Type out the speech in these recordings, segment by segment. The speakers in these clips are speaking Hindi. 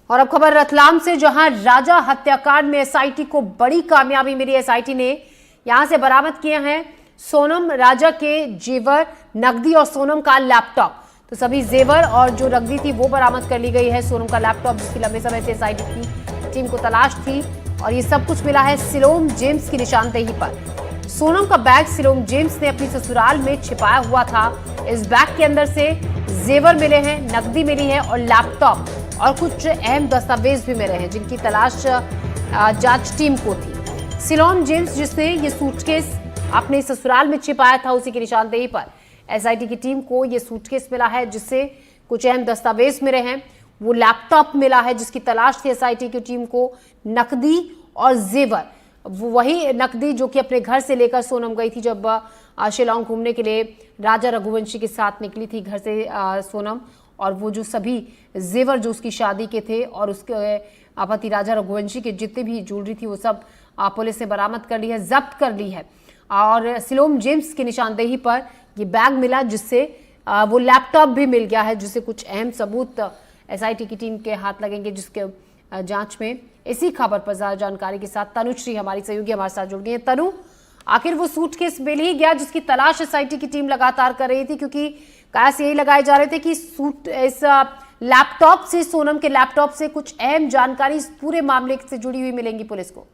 और अब खबर रतलाम से, जहां राजा हत्याकांड में एसआईटी को बड़ी कामयाबी मिली। एसआईटी ने यहां से बरामद किए हैं सोनम राजा के जेवर, नकदी और सोनम का लैपटॉप। तो सभी जेवर और जो नकदी थी वो बरामद कर ली गई है। सोनम का लैपटॉप, जिसकी लंबे समय से एसआईटी की टीम को तलाश थी, और ये सब कुछ मिला है सिलोम जेम्स की निशानदेही पर। सोनम का बैग सिलोम जेम्स ने अपनी ससुराल में छिपाया हुआ था। इस बैग के अंदर से जेवर मिले हैं, नकदी मिली है और लैपटॉप और कुछ अहम दस्तावेज भी मिले हैं, जिनकी तलाश जांच टीम को थी। सिलोम जेम्स, जिसने ये सूटकेस अपने ससुराल में छिपाया था, उसी की निशानदेही पर एसआईटी की टीम को ये सूटकेस मिला है, जिससे कुछ अहम दस्तावेज मिले हैं। वो लैपटॉप मिला है जिसकी तलाश थी एसआईटी की टीम को। नकदी और जेवर, वही नकदी जो कि अपने घर से लेकर सोनम गई थी जब शिलांग घूमने के लिए राजा रघुवंशी के साथ निकली थी घर से सोनम। और वो जो सभी जेवर जो उसकी शादी के थे और उसके पति राजा रघुवंशी के जितने भी ज्वेलरी थी वो सब पुलिस ने बरामद कर ली है, जब्त कर ली है। और सिलोम जेम्स की निशानदेही पर ये बैग मिला, जिससे वो लैपटॉप भी मिल गया है, जिससे कुछ अहम सबूत एसआईटी की टीम के हाथ लगेंगे, जिसके जांच में। इसी खबर पर ज्यादा जानकारी के साथ तनुश्री हमारी सहयोगी हमारे साथ जुड़ गई है। तनु, आखिर वो सूटकेस मिल ही गया जिसकी तलाश एसआईटी की टीम लगातार कर रही थी, क्योंकि कयास यही लगाए जा रहे थे कि इस लैपटॉप से, सोनम के लैपटॉप से कुछ अहम जानकारी इस पूरे मामले से जुड़ी हुई मिलेंगी पुलिस को।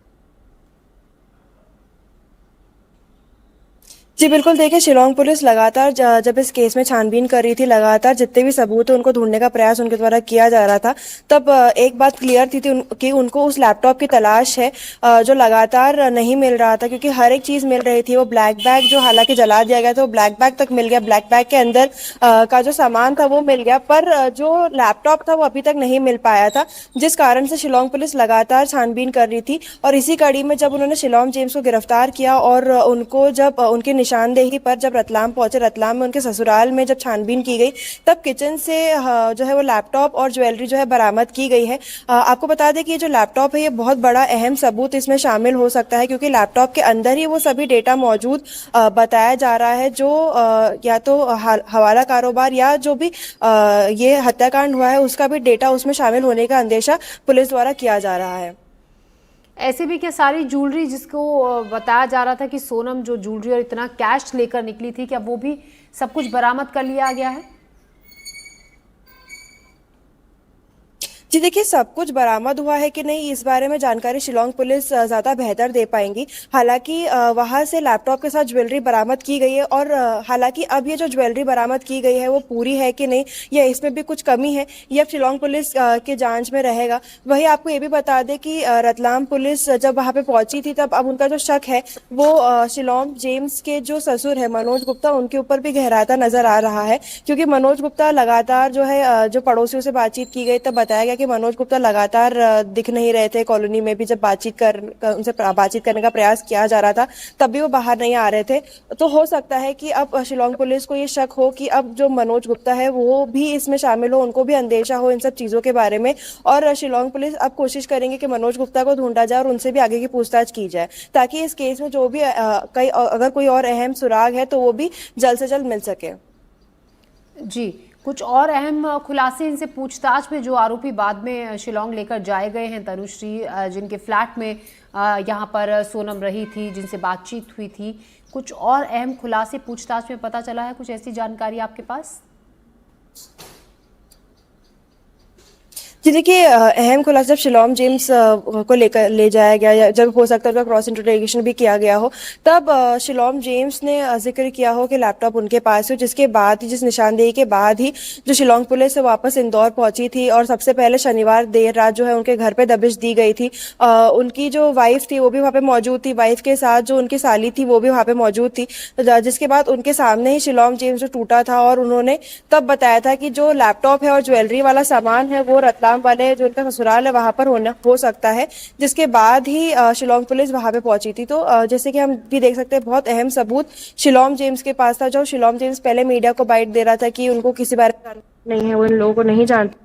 जी बिल्कुल, देखिए शिलांग पुलिस लगातार जब इस केस में छानबीन कर रही थी, लगातार जितने भी सबूत है उनको ढूंढने का प्रयास उनके द्वारा किया जा रहा था। तब एक बात क्लियर थी कि उनको उस लैपटॉप की तलाश है, जो लगातार नहीं मिल रहा था, क्योंकि हर एक चीज़ मिल रही थी। वो ब्लैक बैग जो हालांकि जला दिया गया था, वो ब्लैक बैग तक मिल गया, ब्लैक बैग के अंदर का जो सामान था वो मिल गया, पर जो लैपटॉप था वो अभी तक नहीं मिल पाया था, जिस कारण से शिलांग पुलिस लगातार छानबीन कर रही थी। और इसी कड़ी में जब उन्होंने शिलांग जेम्स को गिरफ्तार किया और उनको जब उनके निशानदेही पर जब रतलाम पहुंचे, रतलाम में उनके ससुराल में जब छानबीन की गई, तब किचन से जो है वो लैपटॉप और ज्वेलरी जो है बरामद की गई है। आपको बता दें कि ये जो लैपटॉप है ये बहुत बड़ा अहम सबूत इसमें शामिल हो सकता है, क्योंकि लैपटॉप के अंदर ही वो सभी डेटा मौजूद बताया जा रहा है, जो या तो हवाला कारोबार या जो भी ये हत्याकांड हुआ है उसका भी डेटा उसमें शामिल होने का अंदेशा पुलिस द्वारा किया जा रहा है। ऐसे भी क्या सारी ज्वेलरी, जिसको बताया जा रहा था कि सोनम जो ज्वेलरी और इतना कैश लेकर निकली थी, क्या वो भी सब कुछ बरामद कर लिया गया है? जी देखिए, सब कुछ बरामद हुआ है कि नहीं इस बारे में जानकारी शिलांग पुलिस ज़्यादा बेहतर दे पाएंगी। हालांकि वहां से लैपटॉप के साथ ज्वेलरी बरामद की गई है, और हालांकि अब ये जो ज्वेलरी बरामद की गई है वो पूरी है कि नहीं, या इसमें भी कुछ कमी है, ये अब शिलांग पुलिस के जांच में रहेगा। वही आपको ये भी बता दें कि रतलाम पुलिस जब वहां पे पहुंची थी, तब अब उनका जो शक है वो शिलांग जेम्स के जो ससुर है मनोज गुप्ता, उनके ऊपर भी गहराता नजर आ रहा है। क्योंकि मनोज गुप्ता लगातार जो है, जो पड़ोसियों से बातचीत की गई तब बताया गया कि मनोज गुप्ता लगातार दिख नहीं रहे थे कॉलोनी में भी। जब उनसे बातचीत करने का प्रयास किया जा रहा था तब भी वो बाहर नहीं आ रहे थे। तो हो सकता है कि अब शिलांग पुलिस को ये शक हो कि अब जो मनोज गुप्ता है वो भी इसमें शामिल हो, उनको भी अंदेशा हो इन सब चीजों के बारे में। और शिलांग पुलिस अब कोशिश करेंगे कि मनोज गुप्ता को ढूंढा जाए और उनसे भी आगे की पूछताछ की जाए, ताकि इस केस में जो भी अगर कोई और अहम सुराग है तो वो भी जल्द से जल्द मिल सके। जी, कुछ और अहम खुलासे इनसे पूछताछ में, जो आरोपी बाद में शिलांग लेकर जाए गए हैं तनुश्री, जिनके फ्लैट में यहाँ पर सोनम रही थी, जिनसे बातचीत हुई थी, कुछ और अहम खुलासे पूछताछ में पता चला है? कुछ ऐसी जानकारी आपके पास? जी देखिए, अहम खुलासा जब शिलांग जेम्स को लेकर ले जाया गया, या जब हो सकता है क्रॉस इंटरोगेशन भी किया गया हो, तब शिलांग जेम्स ने जिक्र किया हो कि लैपटॉप उनके पास हो, जिसके बाद ही, जिस निशानदेही के बाद ही जो शिलांग पुलिस है वापस इंदौर पहुंची थी। और सबसे पहले शनिवार देर रात जो है उनके घर पे दबिश दी गई थी। उनकी जो वाइफ थी वो भी वहाँ पे मौजूद थी, वाइफ के साथ जो उनकी साली थी वो भी वहाँ पे मौजूद थी, जिसके बाद उनके सामने ही शिलांग जेम्स जो टूटा था, और उन्होंने तब बताया था कि जो लैपटॉप है और ज्वेलरी वाला सामान है वो रतलाम वाले जो उनका ससुराल है वहां पर हो सकता है। जिसके बाद ही शिलांग पुलिस वहां पे पहुंची थी। तो जैसे कि हम भी देख सकते हैं, बहुत अहम सबूत शिलांग जेम्स के पास था। जो शिलांग जेम्स पहले मीडिया को बाइट दे रहा था कि उनको किसी बारे में नहीं है, वो इन लोगों को नहीं जानते,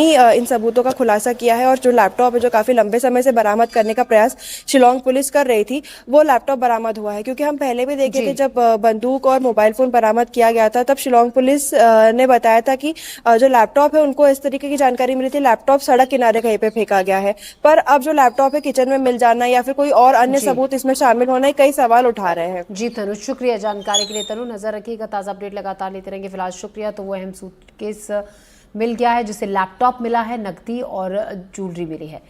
इन सबूतों का खुलासा किया है और जो लैपटॉप है जो काफी लंबे समय से बरामद करने का प्रयास शिलोंग पुलिस कर रही थी वो लैपटॉप बरामद हुआ है। क्योंकि हम पहले भी देखे जी। थे जब बंदूक और मोबाइल फोन बरामद किया गया था तब शिलोंग पुलिस ने बताया था कि जो लैपटॉप है उनको इस तरीके की जानकारी मिली थी लैपटॉप सड़क किनारे कहीं पे फेंका गया है। पर अब जो लैपटॉप है किचन में मिल जाना या फिर कोई और अन्य जी। सबूत इसमें शामिल होना कई सवाल उठा रहे हैं। जी तनु, शुक्रिया जानकारी के लिए। तनु, नजर रखिएगा, ताज़ा अपडेट लगातार लेते रहेंगे। फिलहाल शुक्रिया। तो वो अहम सूटकेस मिल गया है जिसे लैपटॉप मिला है, नकदी और ज्वेलरी मिली है।